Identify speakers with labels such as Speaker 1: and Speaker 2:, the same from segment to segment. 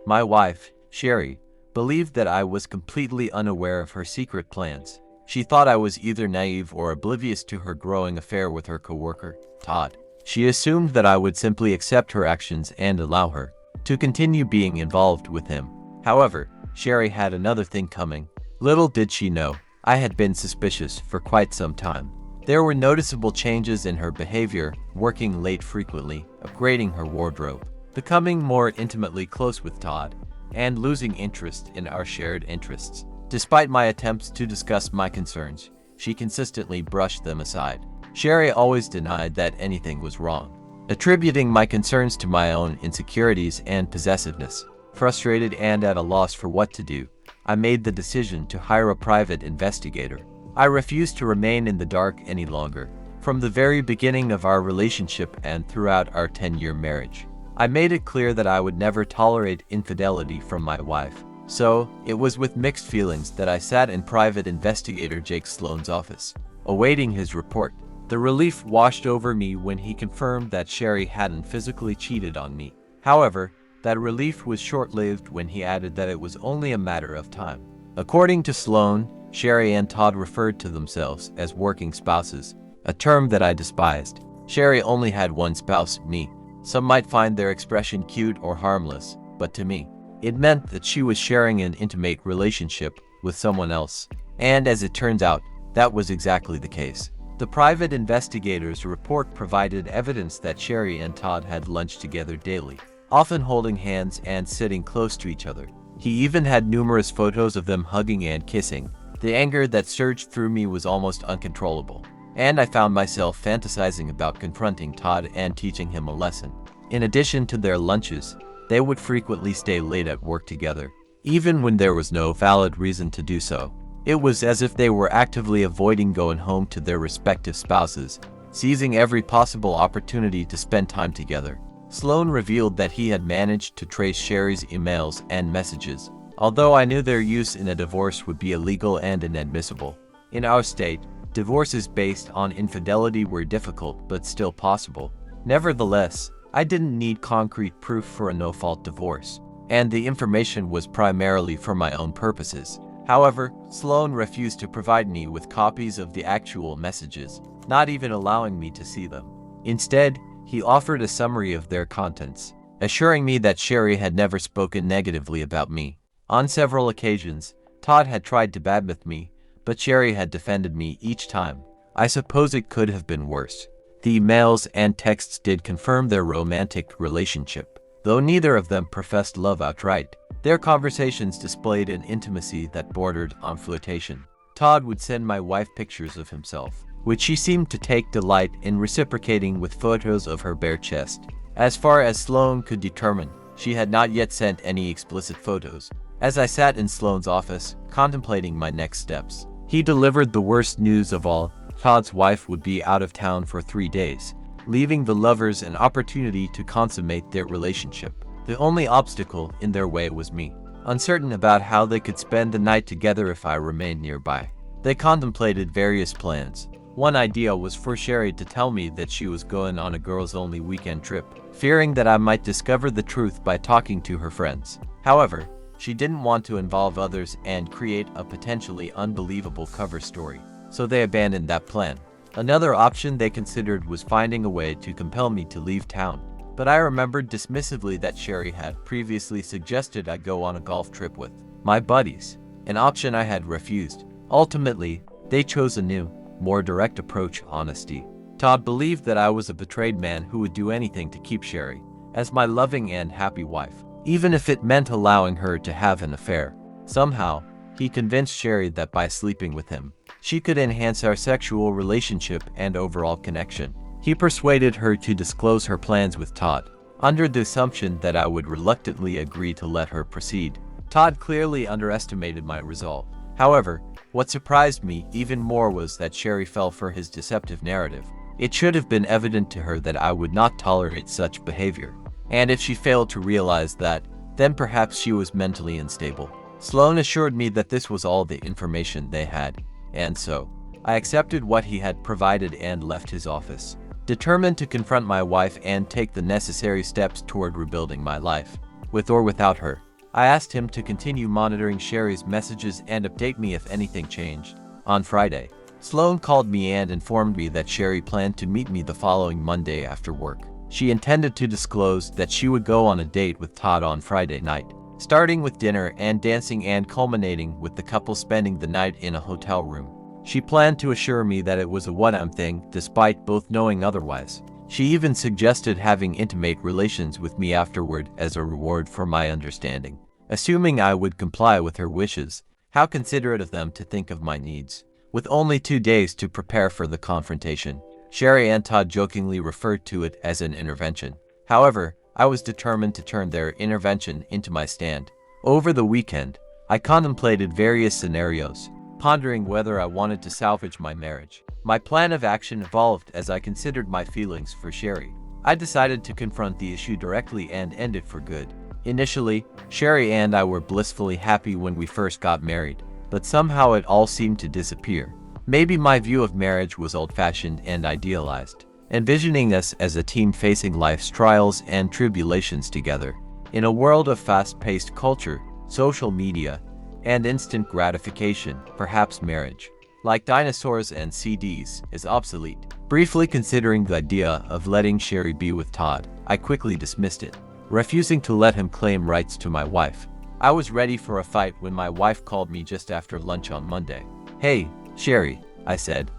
Speaker 1: My wife, Sherry, believed that I was completely unaware of her secret plans. She thought I was either naive or oblivious to her growing affair with her coworker, Todd. She assumed that I would simply accept her actions and allow her to continue being involved with him. However, Sherry had another thing coming. Little did she know, I had been suspicious for quite some time. There were noticeable changes in her behavior, working late frequently, upgrading her wardrobe, becoming more intimately close with Todd, and losing interest in our shared interests. Despite my attempts to discuss my concerns, she consistently brushed them aside. Sherry always denied that anything was wrong, attributing my concerns to my own insecurities and possessiveness. Frustrated and at a loss for what to do, I made the decision to hire a private investigator. I refused to remain in the dark any longer. From the very beginning of our relationship and throughout our 10-year marriage, I made it clear that I would never tolerate infidelity from my wife. So, it was with mixed feelings that I sat in private investigator Jake Sloan's office, awaiting his report. The relief washed over me when he confirmed that Sherry hadn't physically cheated on me. However, that relief was short-lived when he added that it was only a matter of time. According to Sloan, Sherry and Todd referred to themselves as working spouses, a term that I despised. Sherry only had one spouse, me. Some might find their expression cute or harmless, but to me, it meant that she was sharing an intimate relationship with someone else. And as it turns out, that was exactly the case. The private investigator's report provided evidence that Sherry and Todd had lunch together daily, often holding hands and sitting close to each other. He even had numerous photos of them hugging and kissing. The anger that surged through me was almost uncontrollable, and I found myself fantasizing about confronting Todd and teaching him a lesson. In addition to their lunches, they would frequently stay late at work together, even when there was no valid reason to do so. It was as if they were actively avoiding going home to their respective spouses, seizing every possible opportunity to spend time together. Sloan revealed that he had managed to trace Sherry's emails and messages, although I knew their use in a divorce would be illegal and inadmissible. In our state, divorces based on infidelity were difficult but still possible. Nevertheless, I didn't need concrete proof for a no-fault divorce, and the information was primarily for my own purposes. However, Sloan refused to provide me with copies of the actual messages, not even allowing me to see them. Instead, he offered a summary of their contents, assuring me that Sherry had never spoken negatively about me. On several occasions, Todd had tried to badmouth me, but Sherry had defended me each time. I suppose it could have been worse. The emails and texts did confirm their romantic relationship, though neither of them professed love outright. Their conversations displayed an intimacy that bordered on flirtation. Todd would send my wife pictures of himself, which she seemed to take delight in reciprocating with photos of her bare chest. As far as Sloan could determine, she had not yet sent any explicit photos. As I sat in Sloan's office, contemplating my next steps, he delivered the worst news of all. Todd's wife would be out of town for 3 days, leaving the lovers an opportunity to consummate their relationship. The only obstacle in their way was me, uncertain about how they could spend the night together if I remained nearby. They contemplated various plans. One idea was for Sherry to tell me that she was going on a girls-only weekend trip, fearing that I might discover the truth by talking to her friends. However, she didn't want to involve others and create a potentially unbelievable cover story, so they abandoned that plan. Another option they considered was finding a way to compel me to leave town, but I remembered dismissively that Sherry had previously suggested I go on a golf trip with my buddies, an option I had refused. Ultimately, they chose a new, more direct approach: honesty. Todd believed that I was a betrayed man who would do anything to keep Sherry as my loving and happy wife, even if it meant allowing her to have an affair. Somehow, he convinced Sherry that by sleeping with him, she could enhance our sexual relationship and overall connection. He persuaded her to disclose her plans with Todd, under the assumption that I would reluctantly agree to let her proceed. Todd clearly underestimated my resolve. However, what surprised me even more was that Sherry fell for his deceptive narrative. It should have been evident to her that I would not tolerate such behavior, and if she failed to realize that, then perhaps she was mentally unstable. Sloan assured me that this was all the information they had, and so I accepted what he had provided and left his office, determined to confront my wife and take the necessary steps toward rebuilding my life, with or without her. I asked him to continue monitoring Sherry's messages and update me if anything changed. On Friday, Sloan called me and informed me that Sherry planned to meet me the following Monday after work. She intended to disclose that she would go on a date with Todd on Friday night, starting with dinner and dancing and culminating with the couple spending the night in a hotel room. She planned to assure me that it was a one-time thing, despite both knowing otherwise. She even suggested having intimate relations with me afterward as a reward for my understanding. Assuming I would comply with her wishes, how considerate of them to think of my needs. With only 2 days to prepare for the confrontation, Sherry and Todd jokingly referred to it as an intervention. However, I was determined to turn their intervention into my stand. Over the weekend, I contemplated various scenarios, pondering whether I wanted to salvage my marriage. My plan of action evolved as I considered my feelings for Sherry. I decided to confront the issue directly and end it for good. Initially, Sherry and I were blissfully happy when we first got married, but somehow it all seemed to disappear. Maybe my view of marriage was old-fashioned and idealized, envisioning us as a team facing life's trials and tribulations together. In a world of fast-paced culture, social media, and instant gratification, perhaps marriage, like dinosaurs and CDs, is obsolete. Briefly considering the idea of letting Sherry be with Todd, I quickly dismissed it, refusing to let him claim rights to my wife. I was ready for a fight when my wife called me just after lunch on Monday. "Hey, Sherry," I said,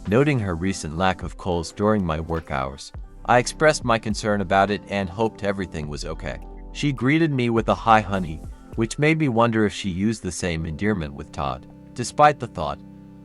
Speaker 1: noting her recent lack of calls during my work hours. I expressed my concern about it and hoped everything was okay. She greeted me with a "Hi, honey," which made me wonder if she used the same endearment with Todd. Despite the thought,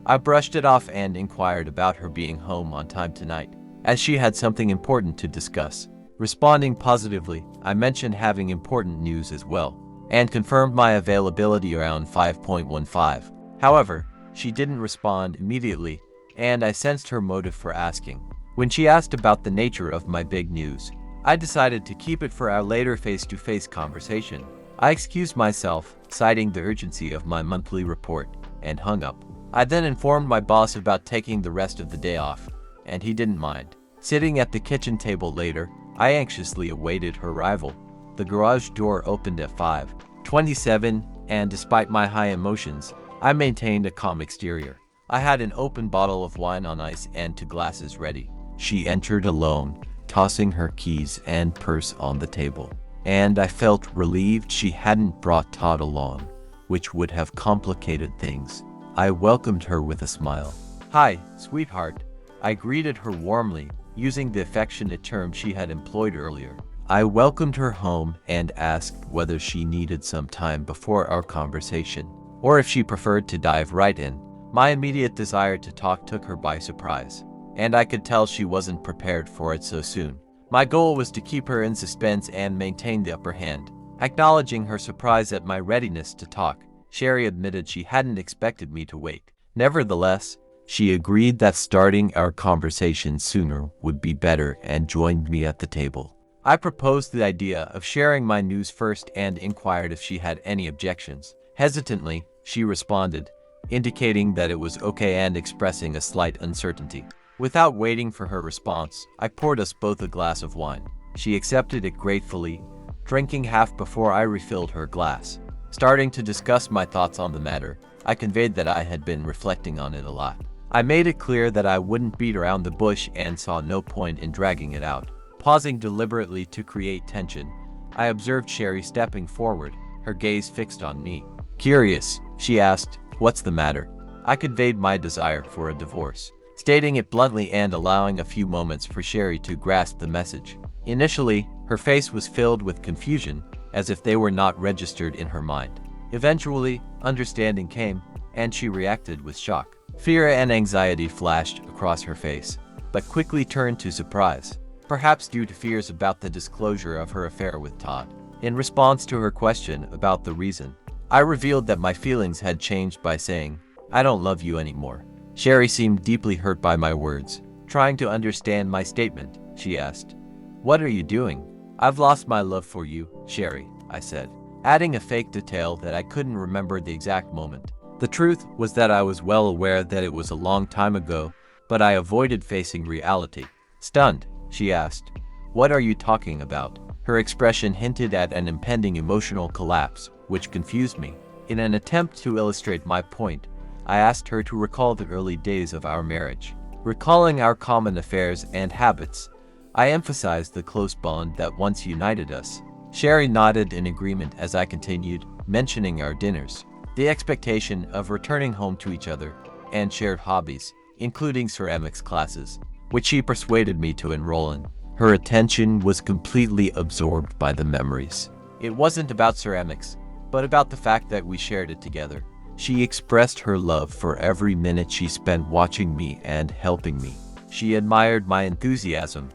Speaker 1: I brushed it off and inquired about her being home on time tonight, as she had something important to discuss. Responding positively, I mentioned having important news as well, and confirmed my availability around 5:15. However, she didn't respond immediately, and I sensed her motive for asking. When she asked about the nature of my big news, I decided to keep it for our later face-to-face conversation. I excused myself, citing the urgency of my monthly report, and hung up. I then informed my boss about taking the rest of the day off, and he didn't mind. Sitting at the kitchen table later, I anxiously awaited her arrival. The garage door opened at 5:27, and despite my high emotions, I maintained a calm exterior. I had an open bottle of wine on ice and 2 glasses ready. She entered alone, tossing her keys and purse on the table, and I felt relieved she hadn't brought Todd along, which would have complicated things. I welcomed her with a smile. "Hi, sweetheart." I greeted her warmly, using the affectionate term she had employed earlier. I welcomed her home and asked whether she needed some time before our conversation, or if she preferred to dive right in. My immediate desire to talk took her by surprise, and I could tell she wasn't prepared for it so soon. My goal was to keep her in suspense and maintain the upper hand. Acknowledging her surprise at my readiness to talk, Sherry admitted she hadn't expected me to wait. Nevertheless, she agreed that starting our conversation sooner would be better and joined me at the table. I proposed the idea of sharing my news first and inquired if she had any objections. Hesitantly, she responded, indicating that it was okay and expressing a slight uncertainty. Without waiting for her response, I poured us both a glass of wine. She accepted it gratefully, drinking half before I refilled her glass. Starting to discuss my thoughts on the matter, I conveyed that I had been reflecting on it a lot. I made it clear that I wouldn't beat around the bush and saw no point in dragging it out. Pausing deliberately to create tension, I observed Sherry stepping forward, her gaze fixed on me. Curious, she asked, "What's the matter?" I conveyed my desire for a divorce, stating it bluntly and allowing a few moments for Sherry to grasp the message. Initially, her face was filled with confusion, as if they were not registered in her mind. Eventually, understanding came, and she reacted with shock. Fear and anxiety flashed across her face, but quickly turned to surprise, perhaps due to fears about the disclosure of her affair with Todd. In response to her question about the reason, I revealed that my feelings had changed by saying, "I don't love you anymore." Sherry seemed deeply hurt by my words. Trying to understand my statement, she asked, "What are you doing?" "I've lost my love for you, Sherry," I said, adding a fake detail that I couldn't remember the exact moment. The truth was that I was well aware that it was a long time ago, but I avoided facing reality. Stunned, she asked, "What are you talking about?" Her expression hinted at an impending emotional collapse, which confused me. In an attempt to illustrate my point, I asked her to recall the early days of our marriage. Recalling our common affairs and habits, I emphasized the close bond that once united us. Sherry nodded in agreement as I continued, mentioning our dinners, the expectation of returning home to each other, and shared hobbies, including ceramics classes, which she persuaded me to enroll in. Her attention was completely absorbed by the memories. It wasn't about ceramics, but about the fact that we shared it together. She expressed her love for every minute she spent watching me and helping me. She admired my enthusiasm.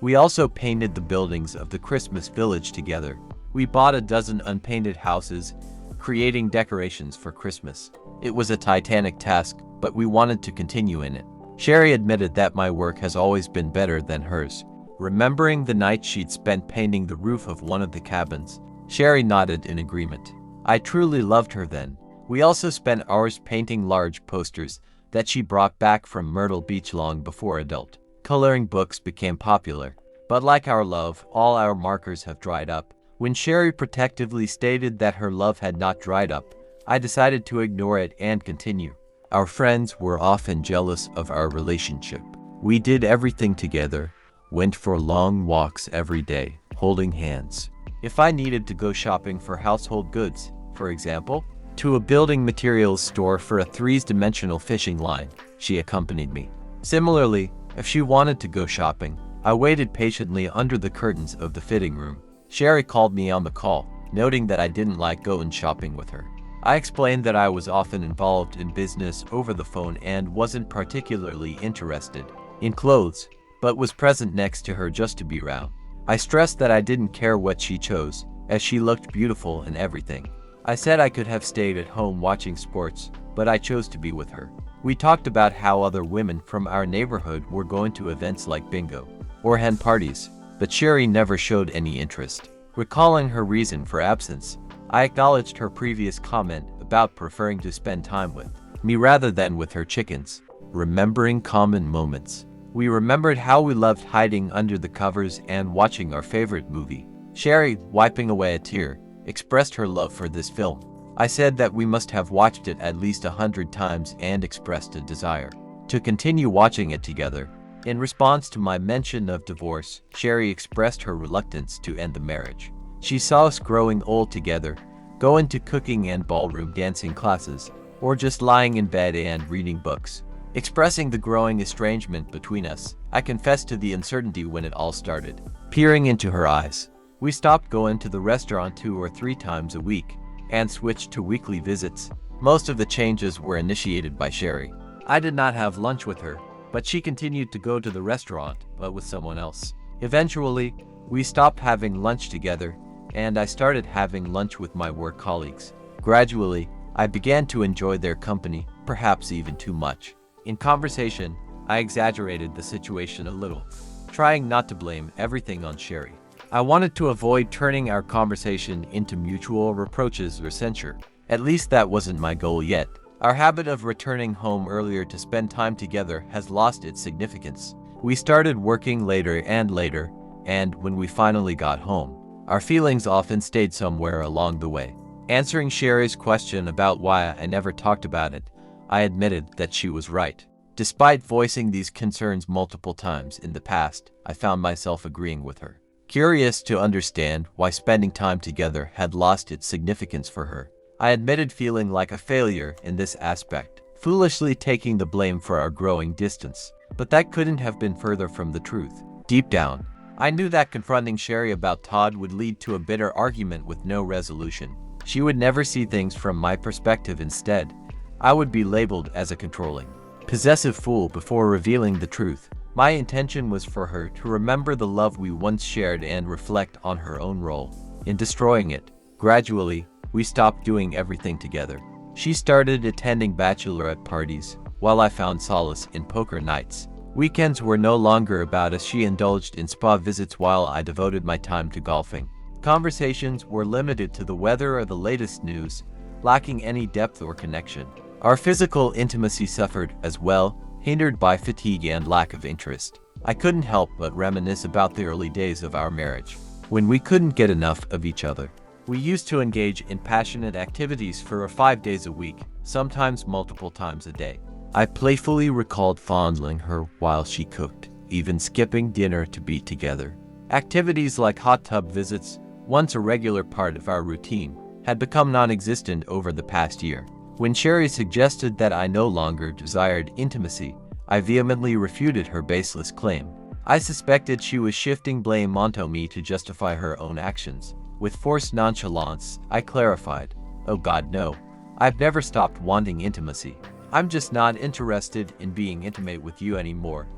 Speaker 1: We also painted the buildings of the Christmas village together. We bought a dozen unpainted houses, creating decorations for Christmas. It was a titanic task, but we wanted to continue in it. Sherry admitted that my work has always been better than hers. Remembering the night she'd spent painting the roof of one of the cabins, Sherry nodded in agreement. I truly loved her then. We also spent hours painting large posters that she brought back from Myrtle Beach long before adult coloring books became popular. But like our love, all our markers have dried up. When Sherry protectively stated that her love had not dried up, I decided to ignore it and continue. Our friends were often jealous of our relationship. We did everything together, went for long walks every day, holding hands. If I needed to go shopping for household goods, for example, to a building materials store for a three-dimensional fishing line, she accompanied me. Similarly, if she wanted to go shopping, I waited patiently under the curtains of the fitting room. Sherry called me on the call, noting that I didn't like going shopping with her. I explained that I was often involved in business over the phone and wasn't particularly interested in clothes, but was present next to her just to be around. I stressed that I didn't care what she chose, as she looked beautiful in everything. I said I could have stayed at home watching sports, but I chose to be with her. We talked about how other women from our neighborhood were going to events like bingo or hen parties, but Sherry never showed any interest. Recalling her reason for absence, I acknowledged her previous comment about preferring to spend time with me rather than with her chickens. Remembering common moments, we remembered how we loved hiding under the covers and watching our favorite movie. Sherry, wiping away a tear, expressed her love for this film. I said that we must have watched it at least 100 times and expressed a desire to continue watching it together. In response to my mention of divorce, Sherry expressed her reluctance to end the marriage. She saw us growing old together, going to cooking and ballroom dancing classes, or just lying in bed and reading books. Expressing the growing estrangement between us, I confessed to the uncertainty when it all started. Peering into her eyes, we stopped going to the restaurant 2 or 3 times a week and switched to weekly visits. Most of the changes were initiated by Sherry. I did not have lunch with her, but she continued to go to the restaurant, but with someone else. Eventually, we stopped having lunch together, and I started having lunch with my work colleagues. Gradually, I began to enjoy their company, perhaps even too much. In conversation, I exaggerated the situation a little, trying not to blame everything on Sherry. I wanted to avoid turning our conversation into mutual reproaches or censure. At least that wasn't my goal yet. Our habit of returning home earlier to spend time together has lost its significance. We started working later and later, and when we finally got home, our feelings often stayed somewhere along the way. Answering Sherry's question about why I never talked about it, I admitted that she was right. Despite voicing these concerns multiple times in the past, I found myself agreeing with her. Curious to understand why spending time together had lost its significance for her, I admitted feeling like a failure in this aspect, foolishly taking the blame for our growing distance. But that couldn't have been further from the truth. Deep down, I knew that confronting Sherry about Todd would lead to a bitter argument with no resolution. She would never see things from my perspective. Instead, I would be labeled as a controlling, possessive fool before revealing the truth. My intention was for her to remember the love we once shared and reflect on her own role in destroying it. Gradually, we stopped doing everything together. She started attending bachelorette parties, while I found solace in poker nights. Weekends were no longer about us. She indulged in spa visits while I devoted my time to golfing. Conversations were limited to the weather or the latest news, lacking any depth or connection. Our physical intimacy suffered as well, hindered by fatigue and lack of interest. I couldn't help but reminisce about the early days of our marriage. when we couldn't get enough of each other. We used to engage in passionate activities for 5 days a week, sometimes multiple times a day. I playfully recalled fondling her while she cooked, even skipping dinner to be together. Activities like hot tub visits, once a regular part of our routine, had become non-existent over the past year. When Sherry suggested that I no longer desired intimacy, I vehemently refuted her baseless claim. I suspected she was shifting blame onto me to justify her own actions. With forced nonchalance, I clarified, "Oh God, no. I've never stopped wanting intimacy. I'm just not interested in being intimate with you anymore."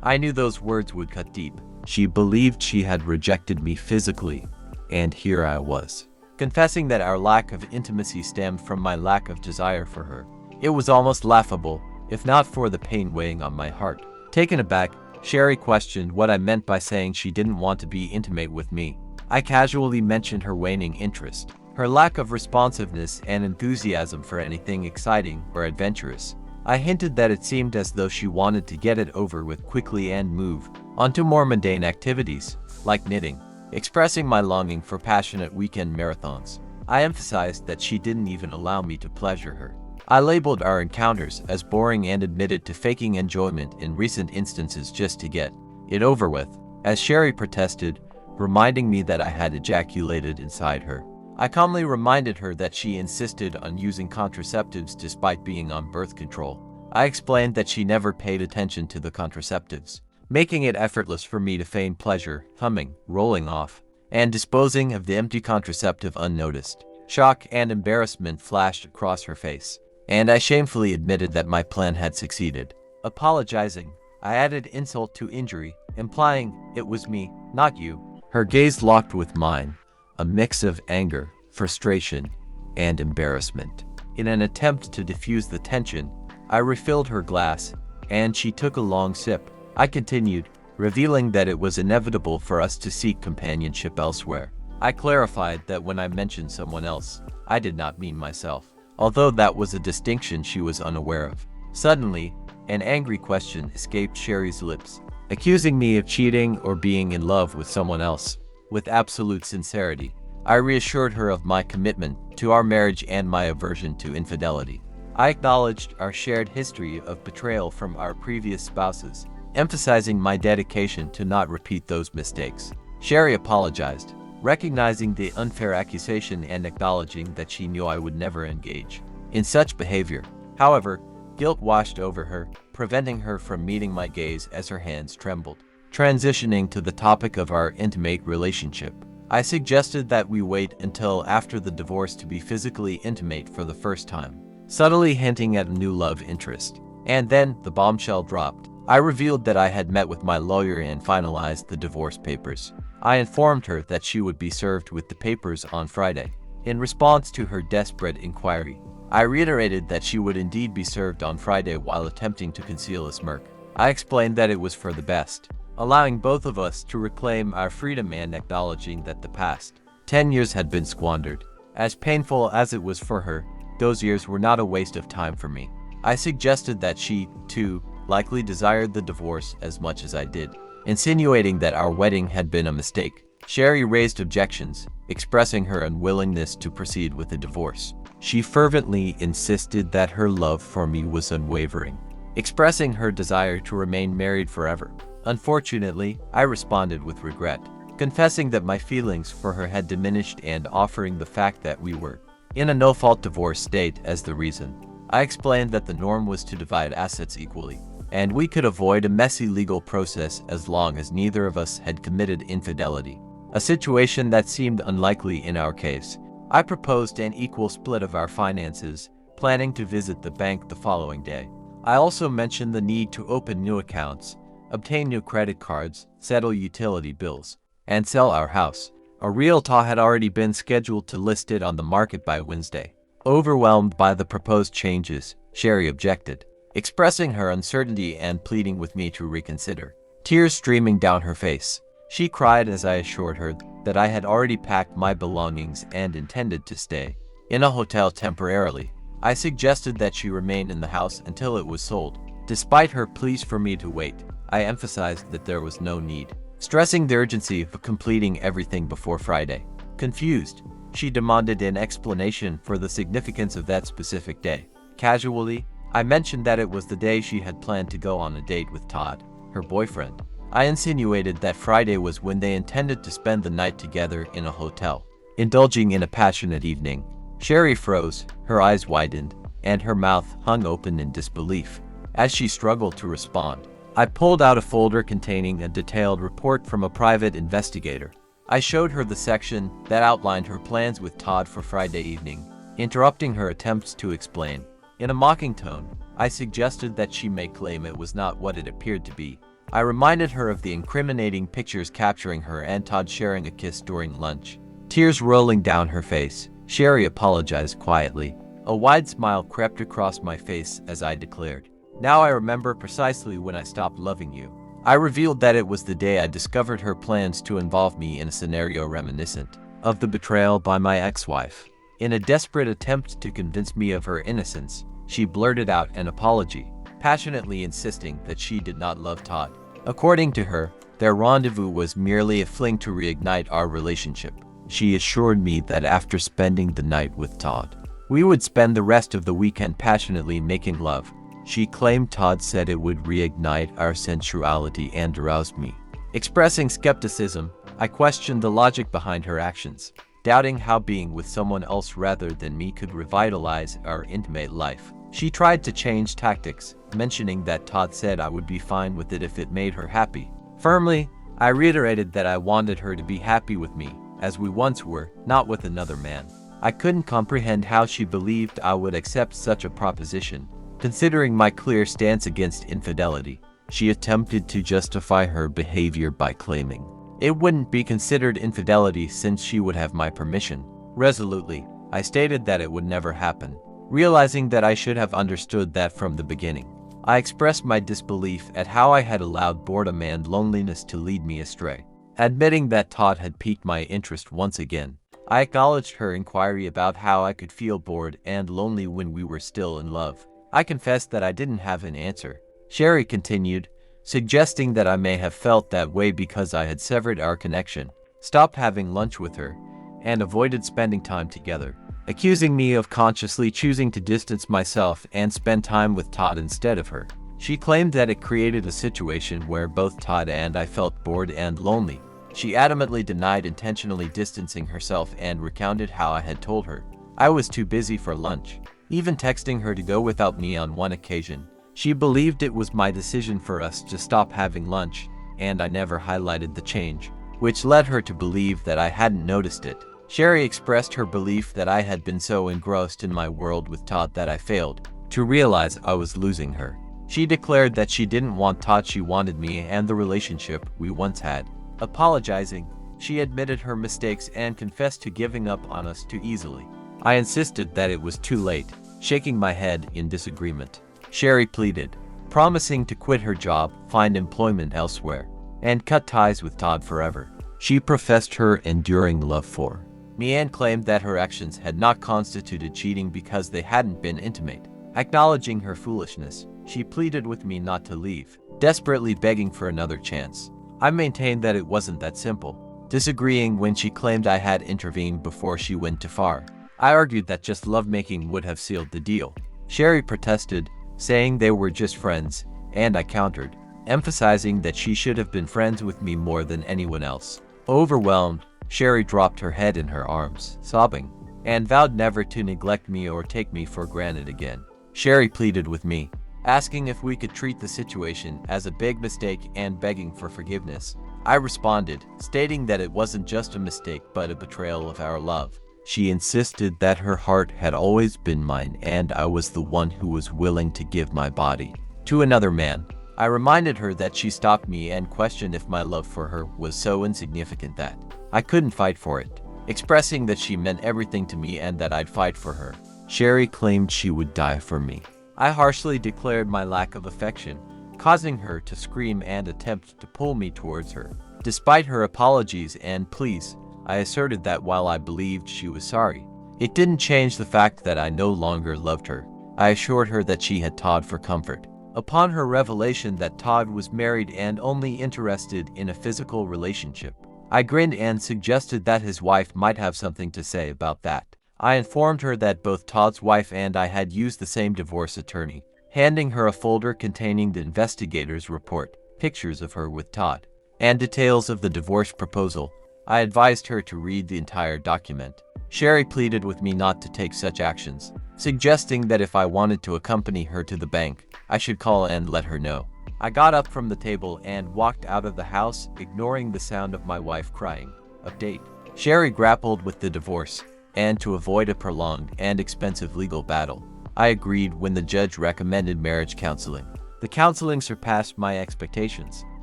Speaker 1: I knew those words would cut deep. She believed she had rejected me physically, and here I was, confessing that our lack of intimacy stemmed from my lack of desire for her. It was almost laughable, if not for the pain weighing on my heart. Taken aback, Sherry questioned what I meant by saying she didn't want to be intimate with me. I casually mentioned her waning interest, her lack of responsiveness and enthusiasm for anything exciting or adventurous. I hinted that it seemed as though she wanted to get it over with quickly and move on to more mundane activities, like knitting, expressing my longing for passionate weekend marathons. I emphasized that she didn't even allow me to pleasure her. I labeled our encounters as boring and admitted to faking enjoyment in recent instances just to get it over with, as Sherry protested, reminding me that I had ejaculated inside her. I calmly reminded her that she insisted on using contraceptives despite being on birth control. I explained that she never paid attention to the contraceptives, making it effortless for me to feign pleasure, humming, rolling off, and disposing of the empty contraceptive unnoticed. Shock and embarrassment flashed across her face, and I shamefully admitted that my plan had succeeded. Apologizing, I added insult to injury, implying it was me, not you. Her gaze locked with mine, a mix of anger, frustration, and embarrassment. In an attempt to diffuse the tension, I refilled her glass, and she took a long sip. I continued, revealing that it was inevitable for us to seek companionship elsewhere. I clarified that when I mentioned someone else, I did not mean myself, although that was a distinction she was unaware of. Suddenly, an angry question escaped Sherry's lips, accusing me of cheating or being in love with someone else. With absolute sincerity, I reassured her of my commitment to our marriage and my aversion to infidelity. I acknowledged our shared history of betrayal from our previous spouses, emphasizing my dedication to not repeat those mistakes. Sherry apologized, recognizing the unfair accusation and acknowledging that she knew I would never engage in such behavior. However, guilt washed over her, preventing her from meeting my gaze as her hands trembled. Transitioning to the topic of our intimate relationship, I suggested that we wait until after the divorce to be physically intimate for the first time, subtly hinting at a new love interest. And then the bombshell dropped. I revealed that I had met with my lawyer and finalized the divorce papers. I informed her that she would be served with the papers on Friday. In response to her desperate inquiry, I reiterated that she would indeed be served on Friday while attempting to conceal a smirk. I explained that it was for the best, allowing both of us to reclaim our freedom and acknowledging that the past 10 years had been squandered. As painful as it was for her, those years were not a waste of time for me. I suggested that she, too, likely desired the divorce as much as I did, insinuating that our wedding had been a mistake. Sherry raised objections, expressing her unwillingness to proceed with the divorce. She fervently insisted that her love for me was unwavering, expressing her desire to remain married forever. Unfortunately, I responded with regret, confessing that my feelings for her had diminished and offering the fact that we were in a no-fault divorce state as the reason. I explained that the norm was to divide assets equally, and we could avoid a messy legal process as long as neither of us had committed infidelity, a situation that seemed unlikely in our case. I proposed an equal split of our finances, planning to visit the bank the following day. I also mentioned the need to open new accounts, obtain new credit cards, settle utility bills, and sell our house. A realtor had already been scheduled to list it on the market by Wednesday. Overwhelmed by the proposed changes, Sherry objected, expressing her uncertainty and pleading with me to reconsider, tears streaming down her face. She cried as I assured her that I had already packed my belongings and intended to stay in a hotel temporarily. I suggested that she remain in the house until it was sold. Despite her pleas for me to wait, I emphasized that there was no need. stressing the urgency of completing everything before Friday. Confused, she demanded an explanation for the significance of that specific day. Casually, I mentioned that it was the day she had planned to go on a date with Todd, her boyfriend. I insinuated that Friday was when they intended to spend the night together in a hotel, indulging in a passionate evening. Sherry froze, her eyes widened, and her mouth hung open in disbelief. As she struggled to respond, I pulled out a folder containing a detailed report from a private investigator. I showed her the section that outlined her plans with Todd for Friday evening, interrupting her attempts to explain. In a mocking tone, I suggested that she may claim it was not what it appeared to be. I reminded her of the incriminating pictures capturing her and Todd sharing a kiss during lunch. Tears rolling down her face, Sherry apologized quietly. A wide smile crept across my face as I declared, "Now I remember precisely when I stopped loving you." I revealed that it was the day I discovered her plans to involve me in a scenario reminiscent of the betrayal by my ex-wife. In a desperate attempt to convince me of her innocence, she blurted out an apology, passionately insisting that she did not love Todd. According to her, their rendezvous was merely a fling to reignite our relationship. She assured me that after spending the night with Todd, we would spend the rest of the weekend passionately making love. She claimed Todd said it would reignite our sensuality and arouse me. Expressing skepticism, I questioned the logic behind her actions, doubting how being with someone else rather than me could revitalize our intimate life. She tried to change tactics, mentioning that Todd said I would be fine with it if it made her happy. Firmly, I reiterated that I wanted her to be happy with me, as we once were, not with another man. I couldn't comprehend how she believed I would accept such a proposition, considering my clear stance against infidelity. She attempted to justify her behavior by claiming it wouldn't be considered infidelity since she would have my permission. Resolutely, I stated that it would never happen, realizing that I should have understood that from the beginning. I expressed my disbelief at how I had allowed boredom and loneliness to lead me astray. Admitting that Todd had piqued my interest once again, I acknowledged her inquiry about how I could feel bored and lonely when we were still in love. I confessed that I didn't have an answer. Sherry continued, suggesting that I may have felt that way because I had severed our connection, stopped having lunch with her, and avoided spending time together, accusing me of consciously choosing to distance myself and spend time with Todd instead of her. She claimed that it created a situation where both Todd and I felt bored and lonely. She adamantly denied intentionally distancing herself and recounted how I had told her I was too busy for lunch, even texting her to go without me on one occasion. She believed it was my decision for us to stop having lunch, and I never highlighted the change, which led her to believe that I hadn't noticed it. Sherry expressed her belief that I had been so engrossed in my world with Todd that I failed to realize I was losing her. She declared that she didn't want Todd, she wanted me and the relationship we once had. Apologizing, she admitted her mistakes and confessed to giving up on us too easily. I insisted that it was too late, shaking my head in disagreement. Sherry pleaded, promising to quit her job, find employment elsewhere, and cut ties with Todd forever. She professed her enduring love for me and claimed that her actions had not constituted cheating because they hadn't been intimate. Acknowledging her foolishness, she pleaded with me not to leave, desperately begging for another chance. I maintained that it wasn't that simple, disagreeing when she claimed I had intervened before she went too far. I argued that just lovemaking would have sealed the deal. Sherry protested, saying they were just friends, and I countered, emphasizing that she should have been friends with me more than anyone else. Overwhelmed, Sherry dropped her head in her arms, sobbing, and vowed never to neglect me or take me for granted again. Sherry pleaded with me, asking if we could treat the situation as a big mistake and begging for forgiveness. I responded, stating that it wasn't just a mistake but a betrayal of our love. She insisted that her heart had always been mine and I was the one who was willing to give my body to another man. I reminded her that she stopped me and questioned if my love for her was so insignificant that I couldn't fight for it, expressing that she meant everything to me and that I'd fight for her. Sherry claimed she would die for me. I harshly declared my lack of affection, causing her to scream and attempt to pull me towards her. Despite her apologies and pleas, I asserted that while I believed she was sorry, it didn't change the fact that I no longer loved her. I assured her that she had Todd for comfort, upon her revelation that Todd was married and only interested in a physical relationship. I grinned and suggested that his wife might have something to say about that. I informed her that both Todd's wife and I had used the same divorce attorney, handing her a folder containing the investigator's report, pictures of her with Todd, and details of the divorce proposal. I advised her to read the entire document. Sherry pleaded with me not to take such actions, suggesting that if I wanted to accompany her to the bank, I should call and let her know. I got up from the table and walked out of the house, ignoring the sound of my wife crying. Update: Sherry grappled with the divorce, and to avoid a prolonged and expensive legal battle, I agreed when the judge recommended marriage counseling. The counseling surpassed my expectations,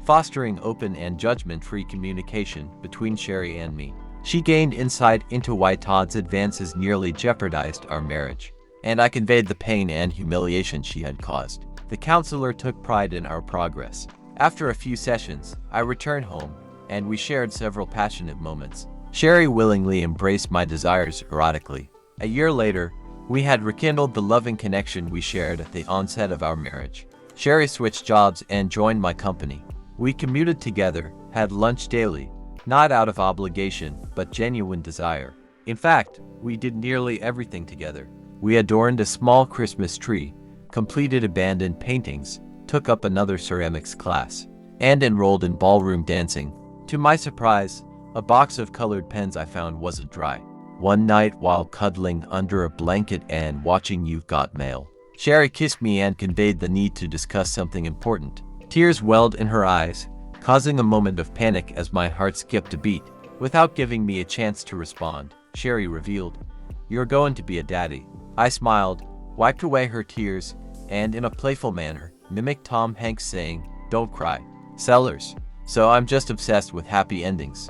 Speaker 1: fostering open and judgment-free communication between Sherry and me. She gained insight into why Todd's advances nearly jeopardized our marriage, and I conveyed the pain and humiliation she had caused. The counselor took pride in our progress. After a few sessions, I returned home, and we shared several passionate moments. Sherry willingly embraced my desires erotically. A year later, we had rekindled the loving connection we shared at the onset of our marriage. Sherry switched jobs and joined my company. We commuted together, had lunch daily, not out of obligation, but genuine desire. In fact, we did nearly everything together. We adorned a small Christmas tree, completed abandoned paintings, took up another ceramics class, and enrolled in ballroom dancing. To my surprise, a box of colored pens I found wasn't dry. One night, while cuddling under a blanket and watching You've Got Mail, Sherry kissed me and conveyed the need to discuss something important. Tears welled in her eyes, causing a moment of panic as my heart skipped a beat. Without giving me a chance to respond, Sherry revealed, "You're going to be a daddy." I smiled, wiped away her tears, and in a playful manner, mimicked Tom Hanks saying, "Don't cry, Sellers." So I'm just obsessed with happy endings.